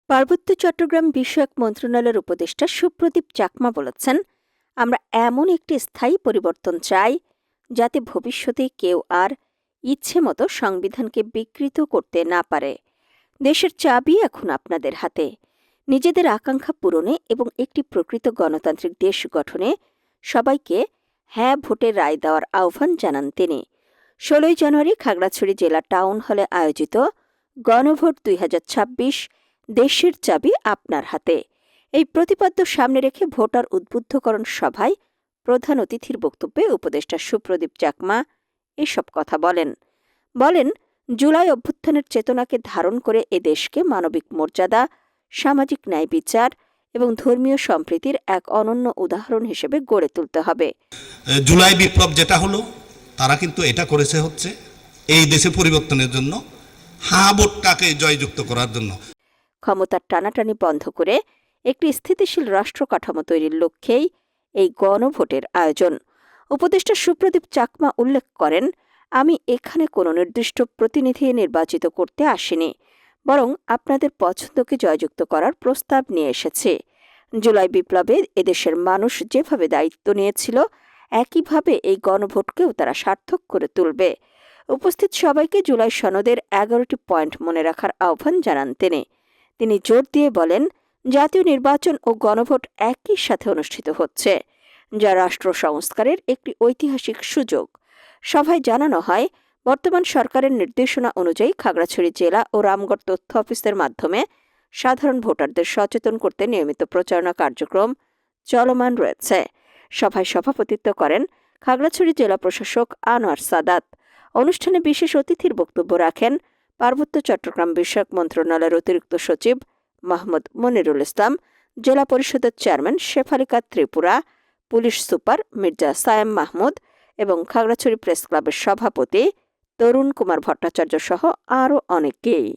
পার্বত্য চট্টগ্রাম বিষয়ক মন্ত্রণালয়ের উপদেষ্টা সুপ্রদীপ চাকমা বলেছেন, আমরা এমন একটি স্থায়ী পরিবর্তন চাই যাতে ভবিষ্যতে কেউ আর ইচ্ছেমতো সংবিধানকে বিকৃত করতে না পারে। দেশের চাবি এখন আপনাদের হাতে। নিজেদের আকাঙ্ক্ষা পূরণে এবং একটি প্রকৃত গণতান্ত্রিক দেশ গঠনে সবাইকে হ্যাঁ ভোটে রায় দেওয়ার আহ্বান জানান তিনি। ১৬ জানুয়ারি খাগড়াছড়ি জেলা টাউন হলে আয়োজিত গণভোট ২০২৬ দেশের চাবি আপনার হাতে এই প্রতিপাদ্য সামনে রেখে ভোটার উদ্বুদ্ধকরণ সভায় প্রধান অতিথির বক্তব্যে উপদেষ্টা সুপ্রদীপ চাকমা এসব কথা বলেন জুলাই অভ্যুত্থানের চেতনাকে ধারণ করে এ দেশকে মানবিক মর্যাদা, সামাজিক ন্যায় বিচার এবং ধর্মীয় সম্প্রীতির এক অনন্য উদাহরণ হিসেবে গড়ে তুলতে হবে। জুলাই বিপ্লব যেটা হলো, তারা কিন্তু এটা করেছে হচ্ছে এই দেশে পরিবর্তনের জন্য, হ্যাঁ ভোটটাকে জয়যুক্ত করার জন্য। ক্ষমতার টানাটানি বন্ধ করে একটি স্থিতিশীল রাষ্ট্র কাঠামো তৈরির লক্ষ্যেই এই গণভোটের আয়োজন। উপদেষ্টা সুপ্রদীপ চাকমা উল্লেখ করেন, আমি এখানে কোনো নির্দিষ্ট প্রতিনিধি নির্বাচিত করতে আসিনি, বরং আপনাদের পছন্দকে জয়যুক্ত করার প্রস্তাব নিয়ে এসেছে। জুলাই বিপ্লবে এদেশের মানুষ যেভাবে দায়িত্ব নিয়েছিল, একইভাবে এই গণভোটকেও তারা সার্থক করে তুলবে। উপস্থিত সবাইকে জুলাই সনদের ১১টি পয়েন্ট মনে রাখার আহ্বান জানান তিনি জোর দিয়ে বলেন, জাতীয় নির্বাচন ও গণভোট একই সাথে অনুষ্ঠিত হচ্ছে, যা রাষ্ট্র সংস্কারের একটি ঐতিহাসিক সুযোগ। সভায় জানানো হয়, বর্তমান সরকারের নির্দেশনা অনুযায়ী খাগড়াছড়ি জেলা ও রামগড় তথ্য অফিসের মাধ্যমে সাধারণ ভোটারদের সচেতন করতে নিয়মিত প্রচারণা কার্যক্রম চলমান রয়েছে। সভায় সভাপতিত্ব করেন খাগড়াছড়ি জেলা প্রশাসক আনোয়ার সাদাত। অনুষ্ঠানে বিশেষ অতিথির বক্তব্য রাখেন পার্বত্য চট্টগ্রাম বিষয়ক মন্ত্রণালয়ের অতিরিক্ত সচিব মোহাম্মদ মনিরুল ইসলাম, জেলা পরিষদের চেয়ারম্যান শেফালিকা ত্রিপুরা, পুলিশ সুপার মির্জা সায়েম মাহমুদ এবং খাগড়াছড়ি প্রেস ক্লাবের সভাপতি তরুণ কুমার ভট্টাচার্য সহ আরও অনেকেই।